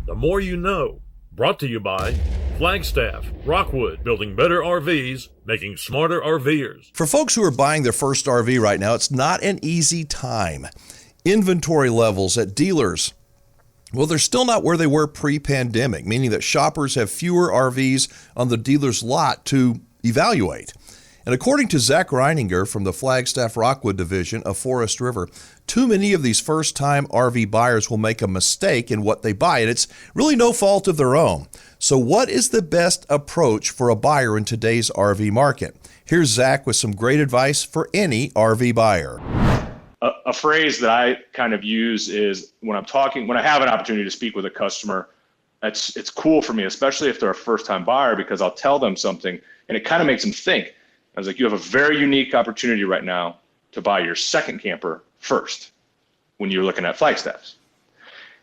The more you know. Brought to you by Flagstaff, Rockwood, building better RVs, making smarter RVers. For folks who are buying their first RV right now, it's not an easy time. Inventory levels at dealers, well, they're still not where they were pre-pandemic, meaning that shoppers have fewer RVs on the dealer's lot to evaluate. And according to Zach Rininger from the Flagstaff Rockwood division of Forest River, too many of these first-time RV buyers will make a mistake in what they buy, and it's really no fault of their own. So what is the best approach for a buyer in today's RV market? Here's Zach with some great advice for any RV buyer. A phrase that I kind of use is when I have an opportunity to speak with a customer, it's cool for me, especially if they're a first-time buyer, because I'll tell them something and it kind of makes them think. I was like, you have a very unique opportunity right now to buy your second camper first when you're looking at Flagstaffs.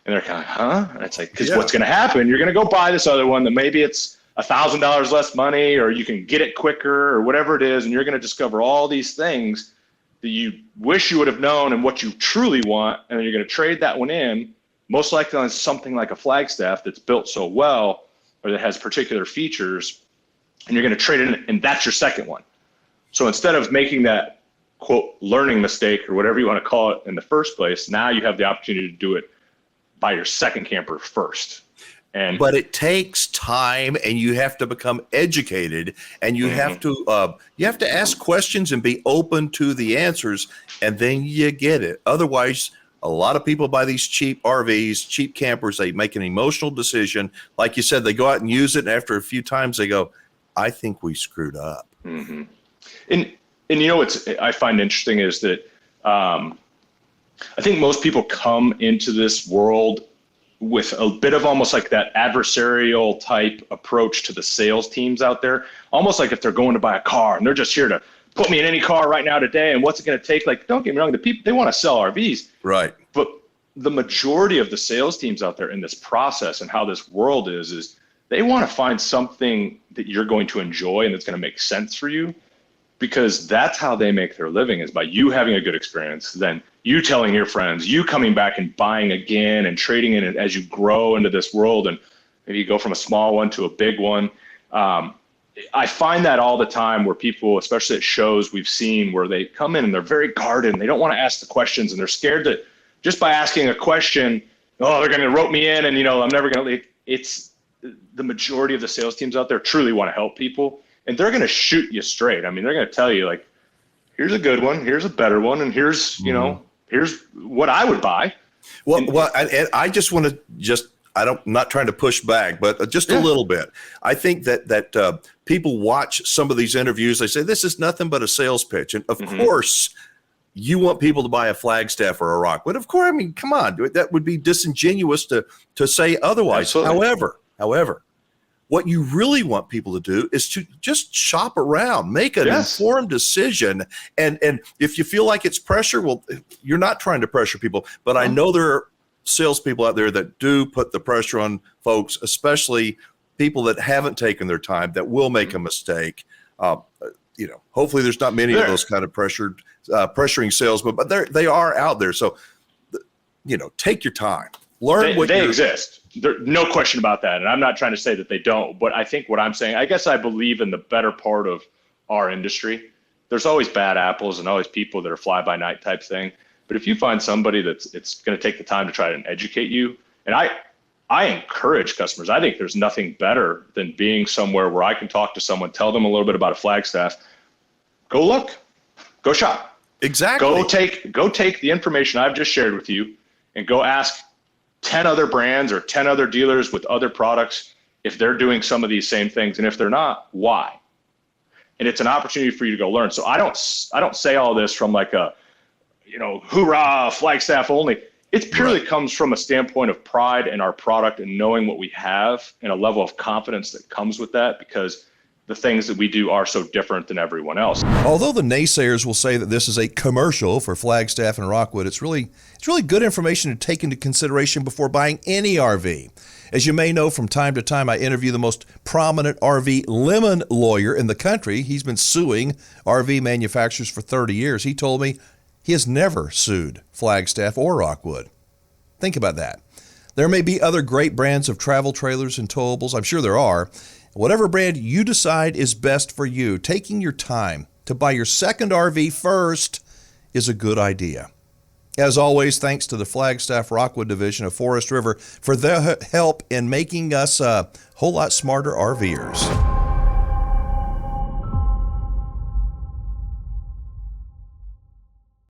And they're kind of, huh? And it's like, because what's going to happen, you're going to go buy this other one that maybe it's $1,000 less money, or you can get it quicker, or whatever it is, and you're going to discover all these things that you wish you would have known and what you truly want, and then you're going to trade that one in, most likely on something like a Flagstaff that's built so well or that has particular features, and you're going to trade it in, and that's your second one. So instead of making that, quote, learning mistake or whatever you want to call it in the first place, now you have the opportunity to do it by your second camper first. But it takes time, and you have to become educated, and you have to ask questions and be open to the answers, and then you get it. Otherwise, a lot of people buy these cheap RVs, cheap campers. They make an emotional decision. Like you said, they go out and use it, and after a few times they go, I think we screwed up. Mm-hmm. And you know what's I find interesting is that I think most people come into this world with a bit of almost like that adversarial type approach to the sales teams out there, almost like if they're going to buy a car and they're just here to put me in any car right now today, and what's it going to take? Like, don't get me wrong, the people, they want to sell RVs. Right. But the majority of the sales teams out there in this process and how this world is they want to find something that you're going to enjoy and that's going to make sense for you, because that's how they make their living, is by you having a good experience, then you telling your friends, you coming back and buying again and trading in it as you grow into this world, and maybe you go from a small one to a big one. I find that all the time where people, especially at shows we've seen, where they come in and they're very guarded and they don't want to ask the questions, and they're scared that just by asking a question, oh, they're going to rope me in and, I'm never going to leave. It's the majority of the sales teams out there truly want to help people, and they're going to shoot you straight. I mean, they're going to tell you, like, here's a good one, here's a better one, and here's, here's what I would buy. Well, I just want to I'm not trying to push back, but just a little bit. I think that people watch some of these interviews. They say, this is nothing but a sales pitch. And of course, you want people to buy a Flagstaff or a Rock. But of course, I mean, come on, that would be disingenuous to say otherwise. Absolutely. However, what you really want people to do is to just shop around, make an informed decision. And if you feel like it's pressure, well, you're not trying to pressure people. But I know there are salespeople out there that do put the pressure on folks, especially people that haven't taken their time, that will make a mistake. Hopefully there's not many of those kind of pressuring salesmen, but they are out there. So, take your time, learn what they exist. There's no question about that. And I'm not trying to say that they don't, but I think what I'm saying, I guess I believe in the better part of our industry. There's always bad apples and always people that are fly by night type thing. But if you find somebody it's going to take the time to try and educate you, and I encourage customers, I think there's nothing better than being somewhere where I can talk to someone, tell them a little bit about a Flagstaff, go look, go shop. Exactly. Go take the information I've just shared with you and go ask 10 other brands or 10 other dealers with other products if they're doing some of these same things. And if they're not, why? And it's an opportunity for you to go learn. So I don't say all this from like a, hoorah, Flagstaff only. It purely comes from a standpoint of pride in our product and knowing what we have and a level of confidence that comes with that, because the things that we do are so different than everyone else. Although the naysayers will say that this is a commercial for Flagstaff and Rockwood, it's really good information to take into consideration before buying any RV. As you may know, from time to time, I interview the most prominent RV lemon lawyer in the country. He's been suing RV manufacturers for 30 years. He told me he has never sued Flagstaff or Rockwood. Think about that. There may be other great brands of travel trailers and towables. I'm sure there are. Whatever brand you decide is best for you, taking your time to buy your second RV first is a good idea. As always, thanks to the Flagstaff Rockwood Division of Forest River for their help in making us a whole lot smarter RVers.